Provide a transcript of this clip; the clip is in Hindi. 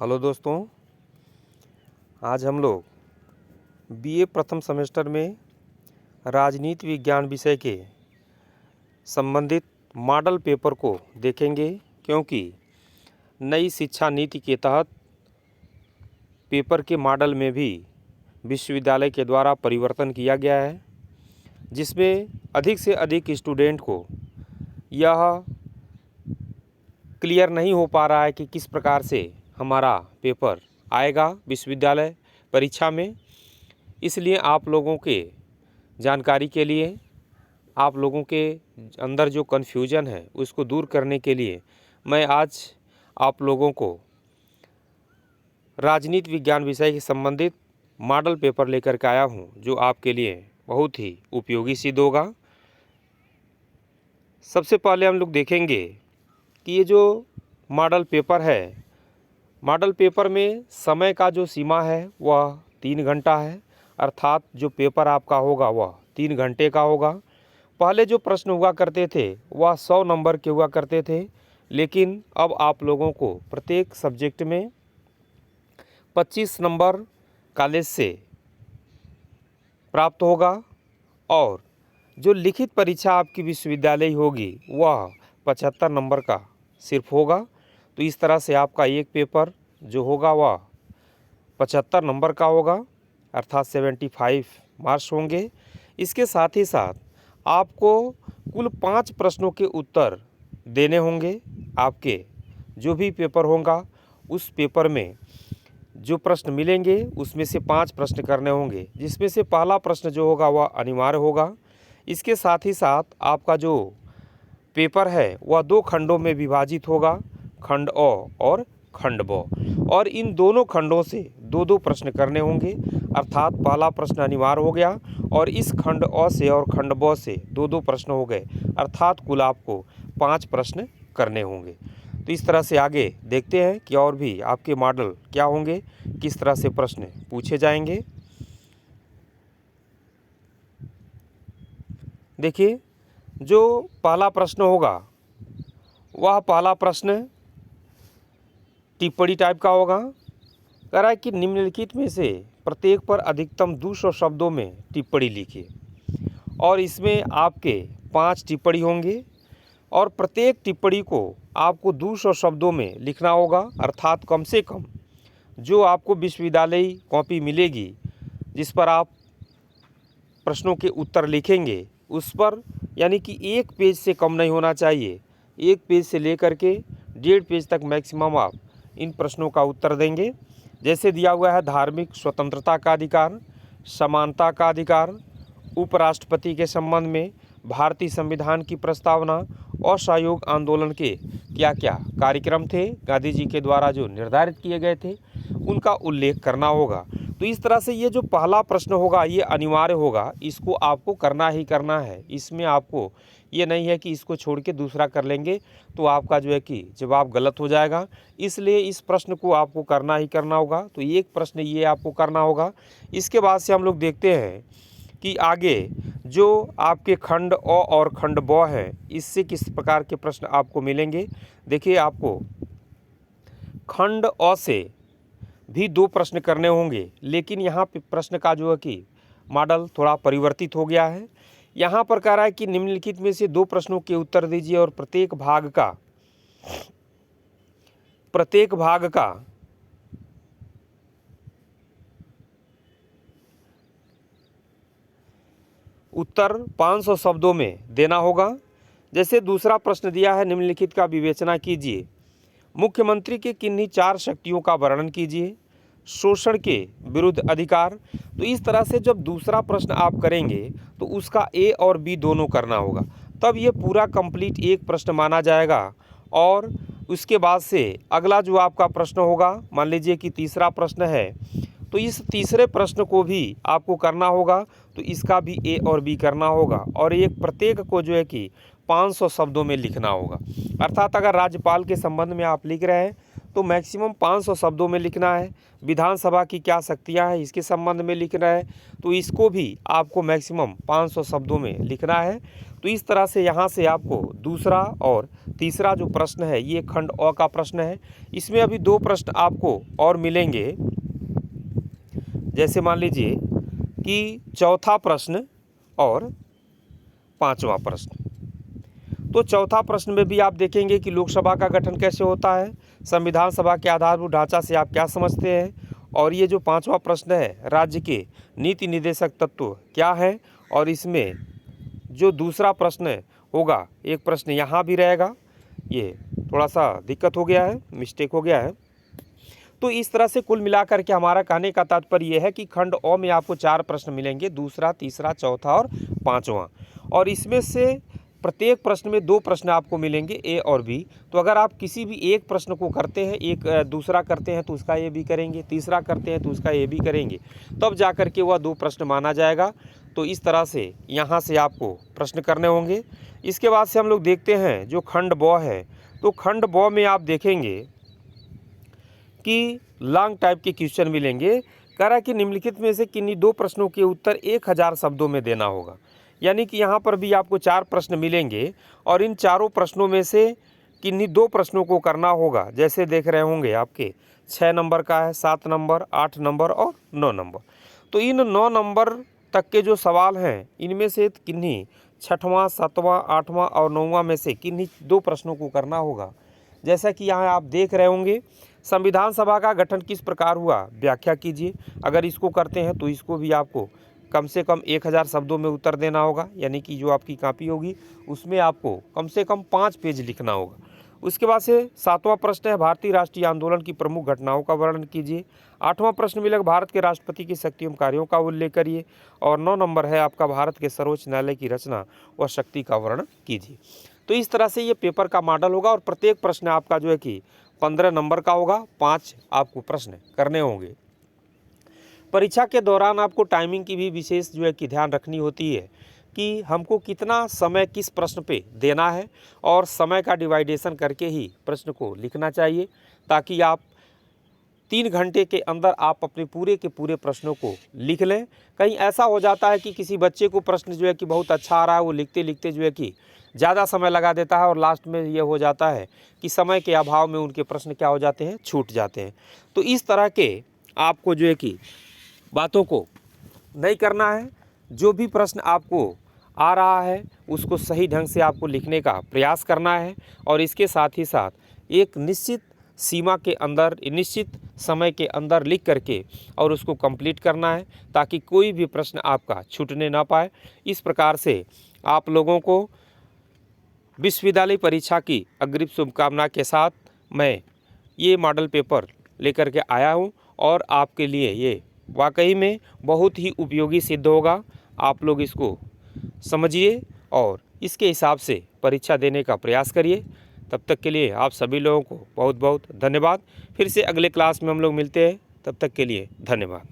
हेलो दोस्तों, आज हम लोग बीए प्रथम सेमेस्टर में राजनीति विज्ञान विषय के संबंधित मॉडल पेपर को देखेंगे, क्योंकि नई शिक्षा नीति के तहत पेपर के मॉडल में भी विश्वविद्यालय के द्वारा परिवर्तन किया गया है, जिसमें अधिक से अधिक स्टूडेंट को यह क्लियर नहीं हो पा रहा है कि किस प्रकार से हमारा पेपर आएगा विश्वविद्यालय परीक्षा में। इसलिए आप लोगों के जानकारी के लिए, आप लोगों के अंदर जो कन्फ्यूजन है उसको दूर करने के लिए मैं आज आप लोगों को राजनीति विज्ञान विषय से संबंधित मॉडल पेपर लेकर के आया हूं, जो आपके लिए बहुत ही उपयोगी सिद्ध होगा। सबसे पहले हम लोग देखेंगे कि ये जो मॉडल पेपर है, मॉडल पेपर में समय का जो सीमा है वह 3 घंटा है, अर्थात जो पेपर आपका होगा वह 3 घंटे का होगा। पहले जो प्रश्न हुआ करते थे वह 100 नंबर के हुआ करते थे, लेकिन अब आप लोगों को प्रत्येक सब्जेक्ट में 25 नंबर कॉलेज से प्राप्त होगा और जो लिखित परीक्षा आपकी विश्वविद्यालय होगी वह 75 नंबर का सिर्फ होगा। तो इस तरह से आपका एक पेपर जो होगा वह 75 नंबर का होगा, अर्थात 75 मार्क्स होंगे। इसके साथ ही साथ आपको कुल 5 प्रश्नों के उत्तर देने होंगे। आपके जो भी पेपर होगा उस पेपर में जो प्रश्न मिलेंगे उसमें से 5 प्रश्न करने होंगे, जिसमें से पहला प्रश्न जो होगा वह अनिवार्य होगा। इसके साथ ही साथ आपका जो पेपर है वह 2 खंडों में विभाजित होगा, खंड अ और खंड ब, और इन दोनों खंडों से 2-2 प्रश्न करने होंगे, अर्थात पहला प्रश्न अनिवार्य हो गया और इस खंड अ से और खंड ब से 2-2 प्रश्न हो गए, अर्थात कुल आपको 5 प्रश्न करने होंगे। तो इस तरह से आगे देखते हैं कि और भी आपके मॉडल क्या होंगे, किस तरह से प्रश्न पूछे जाएंगे। देखिए, जो पहला प्रश्न होगा वह पहला प्रश्न टिप्पणी टाइप का होगा। कह रहा है कि निम्नलिखित में से प्रत्येक पर अधिकतम 200 शब्दों में टिप्पणी लिखिए, और इसमें आपके 5 टिप्पणी होंगे और प्रत्येक टिप्पणी को आपको 200 शब्दों में लिखना होगा, अर्थात कम से कम जो आपको विश्वविद्यालय कॉपी मिलेगी जिस पर आप प्रश्नों के उत्तर लिखेंगे उस पर, यानी कि 1 पेज से कम नहीं होना चाहिए। 1 पेज से लेकर के 1.5 पेज तक मैक्सिमम आप इन प्रश्नों का उत्तर देंगे। जैसे दिया हुआ है धार्मिक स्वतंत्रता का अधिकार, समानता का अधिकार, उपराष्ट्रपति के संबंध में भारतीय संविधान की प्रस्तावना, असहयोग आंदोलन के क्या क्या कार्यक्रम थे गांधी जी के द्वारा जो निर्धारित किए गए थे उनका उल्लेख करना होगा। तो इस तरह से ये जो पहला प्रश्न होगा ये अनिवार्य होगा, इसको आपको करना ही करना है। इसमें आपको ये नहीं है कि इसको छोड़ के दूसरा कर लेंगे तो आपका जो है कि जवाब गलत हो जाएगा, इसलिए इस प्रश्न को आपको करना ही करना होगा। तो एक प्रश्न ये आपको करना होगा। इसके बाद से हम लोग देखते हैं कि आगे जो आपके खंड अ और खंड ब है इससे किस प्रकार के प्रश्न आपको मिलेंगे। देखिए, आपको खंड अ से भी 2 प्रश्न करने होंगे, लेकिन यहाँ पे प्रश्न का जो है कि मॉडल थोड़ा परिवर्तित हो गया है। यहाँ पर कह रहा है कि निम्नलिखित में से 2 प्रश्नों के उत्तर दीजिए और प्रत्येक भाग का उत्तर 500 शब्दों में देना होगा। जैसे दूसरा प्रश्न दिया है, निम्नलिखित का विवेचना कीजिए, मुख्यमंत्री के किन्हीं 4 शक्तियों का वर्णन कीजिए, शोषण के विरुद्ध अधिकार। तो इस तरह से जब दूसरा प्रश्न आप करेंगे तो उसका ए और बी दोनों करना होगा, तब ये पूरा कंप्लीट एक प्रश्न माना जाएगा। और उसके बाद से अगला जो आपका प्रश्न होगा, मान लीजिए कि तीसरा प्रश्न है, तो इस तीसरे प्रश्न को भी आपको करना होगा, तो इसका भी ए और बी करना होगा और एक प्रत्येक को जो है कि 500 शब्दों में लिखना होगा। अर्थात अगर राज्यपाल के संबंध में आप लिख रहे हैं तो मैक्सिमम 500 शब्दों में लिखना है। विधानसभा की क्या शक्तियां हैं इसके संबंध में लिखना है, तो इसको भी आपको मैक्सिमम 500 शब्दों में लिखना है। तो इस तरह से यहाँ से आपको दूसरा और तीसरा जो प्रश्न है ये खंड अ का प्रश्न है। इसमें अभी 2 प्रश्न आपको और मिलेंगे। जैसे मान लीजिए कि चौथा प्रश्न और 5वां प्रश्न। तो चौथा प्रश्न में भी आप देखेंगे कि लोकसभा का गठन कैसे होता है, संविधान सभा के आधारभूत ढांचा से आप क्या समझते हैं, और ये जो 5वां प्रश्न है राज्य के नीति निर्देशक तत्व क्या है। और इसमें जो दूसरा प्रश्न होगा, एक प्रश्न यहाँ भी रहेगा, ये थोड़ा सा दिक्कत हो गया है, मिस्टेक हो गया है। तो इस तरह से कुल मिलाकर के हमारा कहने का तात्पर्य यह है कि खंड अ में आपको 4 प्रश्न मिलेंगे, दूसरा, तीसरा, चौथा और 5वां। और इसमें से प्रत्येक प्रश्न में 2 प्रश्न आपको मिलेंगे, ए और बी। तो अगर आप किसी भी एक प्रश्न को करते हैं, एक दूसरा करते हैं तो उसका ए बी करेंगे, तीसरा करते हैं तो उसका ए बी करेंगे, तब जा कर के वह 2 प्रश्न माना जाएगा। तो इस तरह से यहाँ से आपको प्रश्न करने होंगे। इसके बाद से हम लोग देखते हैं जो खंड ब है। तो खंड ब में आप देखेंगे कि लॉन्ग टाइप के क्वेश्चन मिलेंगे। कह रहा है कि निम्नलिखित में से किन्हीं 2 प्रश्नों के उत्तर 1000 शब्दों में देना होगा। यानी कि यहाँ पर भी आपको 4 प्रश्न मिलेंगे और इन चारों प्रश्नों में से किन्हीं 2 प्रश्नों को करना होगा। जैसे देख रहे होंगे आपके 6 नंबर का है, 7 नंबर, 8 नंबर और 9 नंबर। तो इन 9 नंबर तक के जो सवाल हैं इनमें से किन्हीं 6वां, 7वां, 8वां और 9वां में से किन्हीं 2 प्रश्नों को करना होगा। जैसा कि यहाँ आप देख रहे होंगे, संविधान सभा का गठन किस प्रकार हुआ, व्याख्या कीजिए। अगर इसको करते हैं तो इसको भी आपको कम से कम 1000 शब्दों में उत्तर देना होगा। यानी कि जो आपकी कॉपी होगी उसमें आपको कम से कम 5 पेज लिखना होगा। उसके बाद से 7वां प्रश्न है भारतीय राष्ट्रीय आंदोलन की प्रमुख घटनाओं का वर्णन कीजिए। 8वां प्रश्न मिलेगा भारत के राष्ट्रपति की शक्ति एवं कार्यों का उल्लेख करिए। और 9 नंबर है आपका भारत के सर्वोच्च न्यायालय की रचना व शक्ति का वर्णन कीजिए। तो इस तरह से ये पेपर का मॉडल होगा और प्रत्येक प्रश्न आपका जो है कि 15 नंबर का होगा। 5 आपको प्रश्न करने होंगे। परीक्षा के दौरान आपको टाइमिंग की भी विशेष जो है कि ध्यान रखनी होती है कि हमको कितना समय किस प्रश्न पे देना है, और समय का डिवाइडेशन करके ही प्रश्न को लिखना चाहिए, ताकि आप 3 घंटे के अंदर आप अपने पूरे के पूरे प्रश्नों को लिख लें। कहीं ऐसा हो जाता है कि किसी बच्चे को प्रश्न जो है कि बहुत अच्छा आ रहा है, वो लिखते लिखते जो है कि ज़्यादा समय लगा देता है और लास्ट में ये हो जाता है कि समय के अभाव में उनके प्रश्न क्या हो जाते हैं, छूट जाते हैं। तो इस तरह के आपको जो है कि बातों को नहीं करना है। जो भी प्रश्न आपको आ रहा है उसको सही ढंग से आपको लिखने का प्रयास करना है, और इसके साथ ही साथ एक निश्चित सीमा के अंदर, निश्चित समय के अंदर लिख करके और उसको कंप्लीट करना है, ताकि कोई भी प्रश्न आपका छूटने ना पाए। इस प्रकार से आप लोगों को विश्वविद्यालय परीक्षा की अग्रिम शुभकामना के साथ मैं ये मॉडल पेपर लेकर के आया हूँ, और आपके लिए ये वाकई में बहुत ही उपयोगी सिद्ध होगा। आप लोग इसको समझिए और इसके हिसाब से परीक्षा देने का प्रयास करिए। तब तक के लिए आप सभी लोगों को बहुत बहुत धन्यवाद। फिर से अगले क्लास में हम लोग मिलते हैं, तब तक के लिए धन्यवाद।